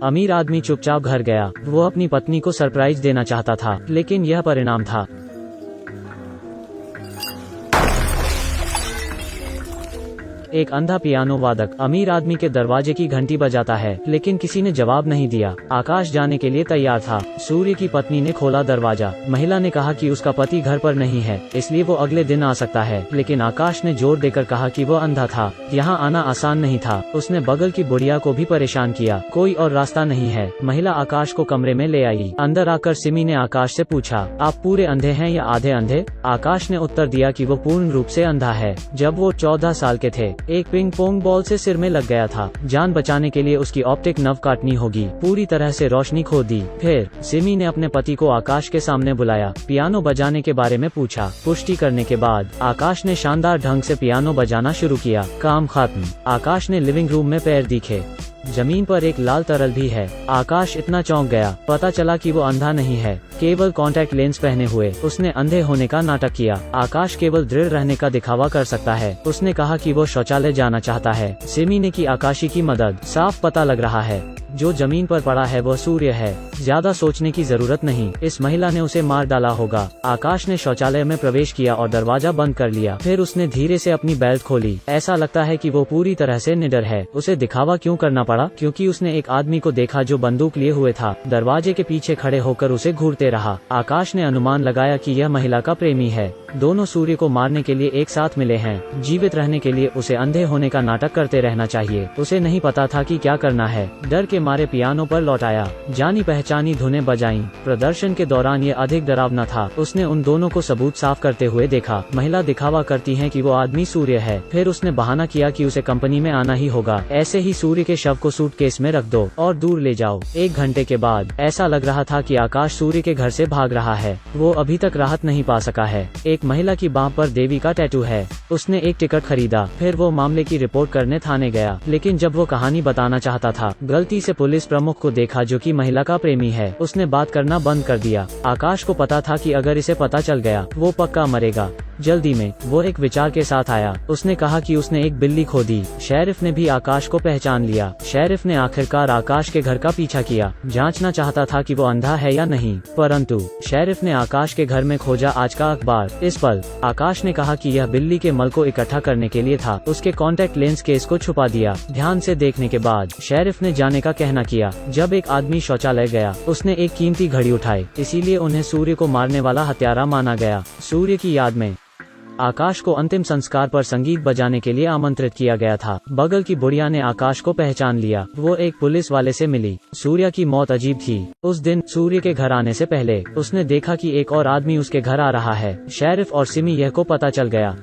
अमीर आदमी चुपचाप घर गया। वो अपनी पत्नी को सरप्राइज देना चाहता था, लेकिन यह परिणाम था। एक अंधा पियानो वादक अमीर आदमी के दरवाजे की घंटी बजाता है, लेकिन किसी ने जवाब नहीं दिया। आकाश जाने के लिए तैयार था। सूर्य की पत्नी ने खोला दरवाजा। महिला ने कहा कि उसका पति घर पर नहीं है, इसलिए वो अगले दिन आ सकता है, लेकिन आकाश ने जोर देकर कहा कि वो अंधा था। यहाँ आना आसान नहीं था। उसने बगल की बुढ़िया को भी परेशान किया। कोई और रास्ता नहीं है। महिला आकाश को कमरे में ले आई। अंदर आकर सिमी ने आकाश से पूछा, आप पूरे अंधे हैं या आधे अंधे? आकाश ने उत्तर दिया कि वो पूर्ण रूप से अंधा है। जब वो 14 साल के थे, एक पिंग पोंग बॉल से सिर में लग गया था। जान बचाने के लिए उसकी ऑप्टिक नर्व काटनी होगी। पूरी तरह से रोशनी खो दी। फिर सिमी ने अपने पति को आकाश के सामने बुलाया। पियानो बजाने के बारे में पूछा। पुष्टि करने के बाद आकाश ने शानदार ढंग से पियानो बजाना शुरू किया। काम खत्म। आकाश ने लिविंग रूम में पैर दिखे। जमीन पर एक लाल तरल भी है। आकाश इतना चौंक गया। पता चला कि वो अंधा नहीं है, केवल कॉन्टैक्ट लेंस पहने हुए। उसने अंधे होने का नाटक किया। आकाश केवल दृढ़ रहने का दिखावा कर सकता है। उसने कहा कि वो शौचालय जाना चाहता है। सिमी ने की आकाशी की मदद। साफ पता लग रहा है जो जमीन पर पड़ा है वह सूर्य है। ज्यादा सोचने की जरूरत नहीं। इस महिला ने उसे मार डाला होगा। आकाश ने शौचालय में प्रवेश किया और दरवाजा बंद कर लिया। फिर उसने धीरे से अपनी बेल्ट खोली। ऐसा लगता है कि वो पूरी तरह से निडर है। उसे दिखावा क्यों करना पड़ा? क्योंकि उसने एक आदमी को देखा जो बंदूक लिए हुए था। दरवाजे के पीछे खड़े होकर उसे घूरते रहा। आकाश ने अनुमान लगाया कि यह महिला का प्रेमी है। दोनों सूर्य को मारने के लिए एक साथ मिले हैं। जीवित रहने के लिए उसे अंधे होने का नाटक करते रहना चाहिए। उसे नहीं पता था कि क्या करना है। डर के मारे पियानो पर लौट आया। जानी पहचानी धुनें बजाईं। प्रदर्शन के दौरान ये अधिक डरावना था। उसने उन दोनों को सबूत साफ करते हुए देखा। महिला दिखावा करती है कि वो आदमी सूर्य है। फिर उसने बहाना किया कि उसे कंपनी में आना ही होगा। ऐसे ही सूर्य के शव को सूटकेस में रख दो और दूर ले जाओ। 1 घंटे के बाद ऐसा लग रहा था कि आकाश सूर्य के घर से भाग रहा है। वो अभी तक राहत नहीं पा सका है। एक महिला की बांह पर देवी का टैटू है। उसने एक टिकट खरीदा। फिर वो मामले की रिपोर्ट करने थाने गया, लेकिन जब वो कहानी बताना चाहता था, गलती से पुलिस प्रमुख को देखा जो कि महिला का प्रेमी है। उसने बात करना बंद कर दिया। आकाश को पता था कि अगर इसे पता चल गया वो पक्का मरेगा। जल्दी में वो एक विचार के साथ आया। उसने कहा कि उसने एक बिल्ली खो दी। शेरिफ ने भी आकाश को पहचान लिया। शेरिफ ने आखिरकार आकाश के घर का पीछा किया। जांचना चाहता था कि वो अंधा है या नहीं, परंतु शेरिफ ने आकाश के घर में खोजा आज का अखबार। इस पल आकाश ने कहा कि यह बिल्ली के मल को इकट्ठा करने के लिए था। उसके कॉन्टैक्ट लेंस केस को छुपा दिया। ध्यान से देखने के बाद शेरिफ ने जाने का कहना किया। जब एक आदमी शौचालय गया, उसने एक कीमती घड़ी उठाई, इसीलिए उन्हें सूर्य को मारने वाला हत्यारा माना गया। सूर्य की याद में आकाश को अंतिम संस्कार पर संगीत बजाने के लिए आमंत्रित किया गया था। बगल की बुढ़िया ने आकाश को पहचान लिया। वो एक पुलिस वाले से मिली। सूर्य की मौत अजीब थी। उस दिन सूर्य के घर आने से पहले उसने देखा कि एक और आदमी उसके घर आ रहा है। शेरिफ और सिमी यह को पता चल गया।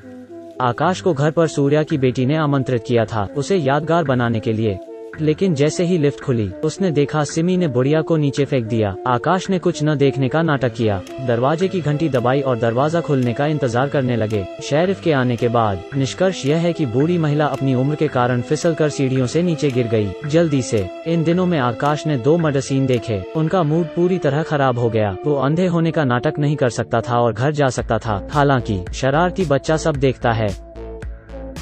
आकाश को घर पर सूर्य की बेटी ने आमंत्रित किया था, उसे यादगार बनाने के लिए। लेकिन जैसे ही लिफ्ट खुली, उसने देखा सिमी ने बुढ़िया को नीचे फेंक दिया। आकाश ने कुछ न देखने का नाटक किया। दरवाजे की घंटी दबाई और दरवाजा खुलने का इंतजार करने लगे। शेरिफ के आने के बाद निष्कर्ष यह है कि बूढ़ी महिला अपनी उम्र के कारण फिसलकर सीढ़ियों से नीचे गिर गई। जल्दी से इन दिनों में आकाश ने 2 मर्डर सीन देखे। उनका मूड पूरी तरह खराब हो गया। वो अंधे होने का नाटक नहीं कर सकता था और घर जा सकता था। हालांकि शरारती बच्चा सब देखता है।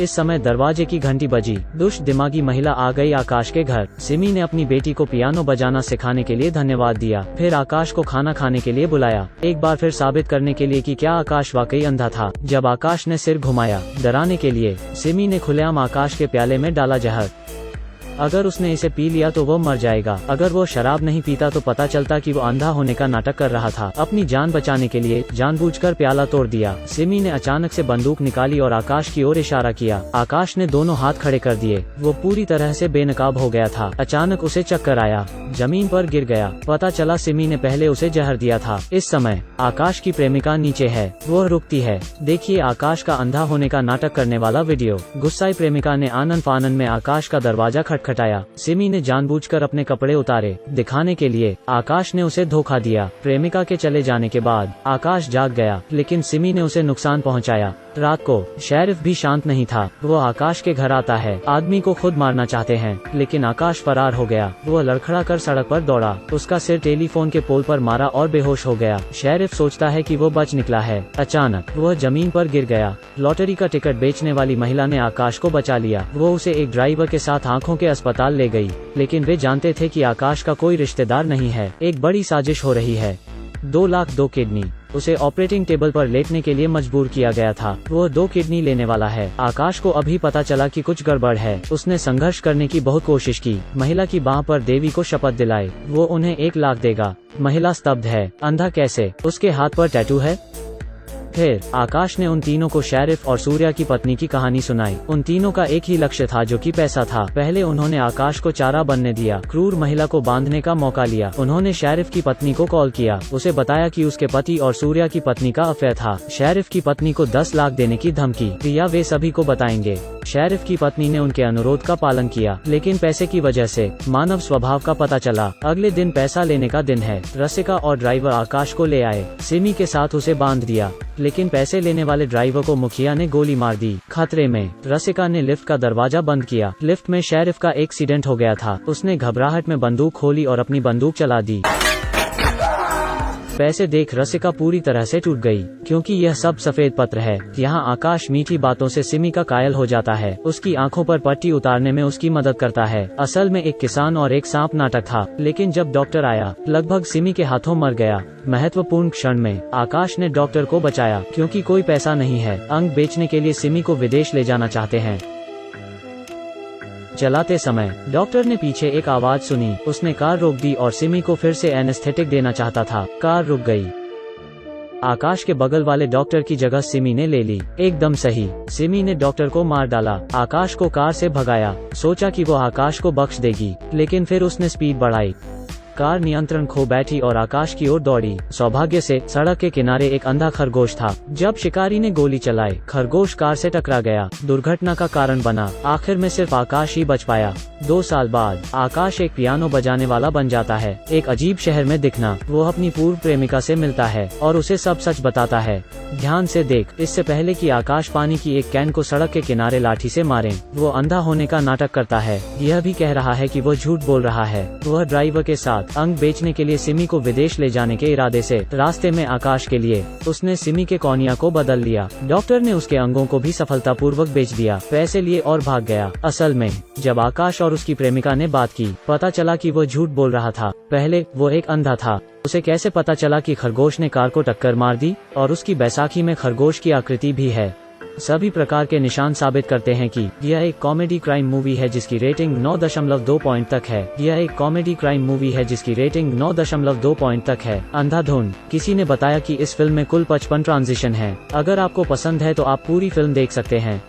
इस समय दरवाजे की घंटी बजी। दुष्ट दिमागी महिला आ गई आकाश के घर। सिमी ने अपनी बेटी को पियानो बजाना सिखाने के लिए धन्यवाद दिया। फिर आकाश को खाना खाने के लिए बुलाया, एक बार फिर साबित करने के लिए कि क्या आकाश वाकई अंधा था। जब आकाश ने सिर घुमाया डराने के लिए, सिमी ने खुलेआम आकाश के प्याले में डाला जहर। अगर उसने इसे पी लिया तो वो मर जाएगा। अगर वो शराब नहीं पीता तो पता चलता कि वो अंधा होने का नाटक कर रहा था। अपनी जान बचाने के लिए जानबूझकर प्याला तोड़ दिया। सिमी ने अचानक से बंदूक निकाली और आकाश की ओर इशारा किया। आकाश ने दोनों हाथ खड़े कर दिए। वो पूरी तरह से बेनकाब हो गया था। अचानक उसे चक्कर आया, जमीन पर गिर गया। पता चला सिमी ने पहले उसे जहर दिया था। इस समय आकाश की प्रेमिका नीचे है। वो रुकती है। देखिए आकाश का अंधा होने का नाटक करने वाला वीडियो। गुस्साई प्रेमिका ने आनन फानन में आकाश का दरवाजा खटखटाया। सिमी ने जानबूझकर अपने कपड़े उतारे दिखाने के लिए। आकाश ने उसे धोखा दिया। प्रेमिका के चले जाने के बाद आकाश जाग गया, लेकिन सिमी ने उसे नुकसान पहुंचाया। रात को शेरिफ भी शांत नहीं था। वो आकाश के घर आता है। आदमी को खुद मारना चाहते हैं, लेकिन आकाश फरार हो गया। वो लड़खड़ा कर सड़क पर दौड़ा। उसका सिर टेलीफोन के पोल पर मारा और बेहोश हो गया। शेरिफ सोचता है कि वो बच निकला है। अचानक वह जमीन पर गिर गया। लॉटरी का टिकट बेचने वाली महिला ने आकाश को बचा लिया। वो उसे एक ड्राइवर के साथ आंखों के अस्पताल ले गई, लेकिन वे जानते थे कि आकाश का कोई रिश्तेदार नहीं है। एक बड़ी साजिश हो रही है। 2 लाख 2 किडनी। उसे ऑपरेटिंग टेबल पर लेटने के लिए मजबूर किया गया था। वह 2 किडनी लेने वाला है। आकाश को अभी पता चला कि कुछ गड़बड़ है। उसने संघर्ष करने की बहुत कोशिश की। महिला की बांह पर देवी को शपथ दिलाई, वो उन्हें 1 लाख देगा। महिला स्तब्ध है। अंधा कैसे? उसके हाथ पर टैटू है। फिर आकाश ने उन तीनों को शेरिफ और सूर्या की पत्नी की कहानी सुनाई। उन तीनों का एक ही लक्ष्य था, जो कि पैसा था। पहले उन्होंने आकाश को चारा बनने दिया, क्रूर महिला को बांधने का मौका लिया। उन्होंने शेरिफ की पत्नी को कॉल किया, उसे बताया कि उसके पति और सूर्या की पत्नी का अफेयर था। शेरिफ की पत्नी को 10 लाख देने की धमकी दिया, वे सभी को बताएंगे। शेरिफ की पत्नी ने उनके अनुरोध का पालन किया, लेकिन पैसे की वजह से मानव स्वभाव का पता चला। अगले दिन पैसा लेने का दिन है। रसिका और ड्राइवर आकाश को ले आए। सिमी के साथ उसे बांध दिया, लेकिन पैसे लेने वाले ड्राइवर को मुखिया ने गोली मार दी। खतरे में रसिका ने लिफ्ट का दरवाजा बंद किया। लिफ्ट में शेरिफ का एक्सीडेंट हो गया था। उसने घबराहट में बंदूक खोली और अपनी बंदूक चला दी। पैसे देख रसिका पूरी तरह से टूट गई, क्योंकि यह सब सफेद पत्र है। यहाँ आकाश मीठी बातों से सिमी का कायल हो जाता है। उसकी आंखों पर पट्टी उतारने में उसकी मदद करता है। असल में एक किसान और एक सांप नाटक था, लेकिन जब डॉक्टर आया, लगभग सिमी के हाथों मर गया। महत्वपूर्ण क्षण में आकाश ने डॉक्टर को बचाया, क्योंकि कोई पैसा नहीं है। अंग बेचने के लिए सिमी को विदेश ले जाना चाहते हैं। चलाते समय डॉक्टर ने पीछे एक आवाज सुनी। उसने कार रोक दी और सिमी को फिर से एनेस्थेटिक देना चाहता था। कार रुक गई। आकाश के बगल वाले डॉक्टर की जगह सिमी ने ले ली। एकदम सही। सिमी ने डॉक्टर को मार डाला। आकाश को कार से भगाया। सोचा कि वो आकाश को बख्श देगी, लेकिन फिर उसने स्पीड बढ़ाई। कार नियंत्रण खो बैठी और आकाश की ओर दौड़ी। सौभाग्य से सड़क के किनारे एक अंधा खरगोश था। जब शिकारी ने गोली चलाई, खरगोश कार से टकरा गया, दुर्घटना का कारण बना। आखिर में सिर्फ आकाश ही बच पाया। 2 साल बाद आकाश एक पियानो बजाने वाला बन जाता है। एक अजीब शहर में दिखना। वो अपनी पूर्व प्रेमिका से मिलता है और उसे सब सच बताता है। ध्यान से देख। इससे पहले कि आकाश पानी की एक कैन को सड़क के किनारे लाठी से मारे, वो अंधा होने का नाटक करता है। यह भी कह रहा है कि वो झूठ बोल रहा है। वह ड्राइवर के साथ अंग बेचने के लिए सिमी को विदेश ले जाने के इरादे से रास्ते में आकाश के लिए उसने सिमी के कौनिया को बदल लिया। डॉक्टर ने उसके अंगों को भी सफलतापूर्वक बेच दिया, पैसे लिए और भाग गया। असल में जब आकाश और उसकी प्रेमिका ने बात की, पता चला कि वो झूठ बोल रहा था। पहले वो एक अंधा था। उसे कैसे पता चला कि खरगोश ने कार को टक्कर मार दी? और उसकी बैसाखी में खरगोश की आकृति भी है। सभी प्रकार के निशान साबित करते हैं कि यह एक कॉमेडी क्राइम मूवी है जिसकी रेटिंग 9.2 पॉइंट तक है। यह एक कॉमेडी क्राइम मूवी है जिसकी रेटिंग 9.2 पॉइंट तक है। अंधाधुन। किसी ने बताया कि इस फिल्म में कुल 55 ट्रांजिशन है। अगर आपको पसंद है तो आप पूरी फिल्म देख सकते हैं।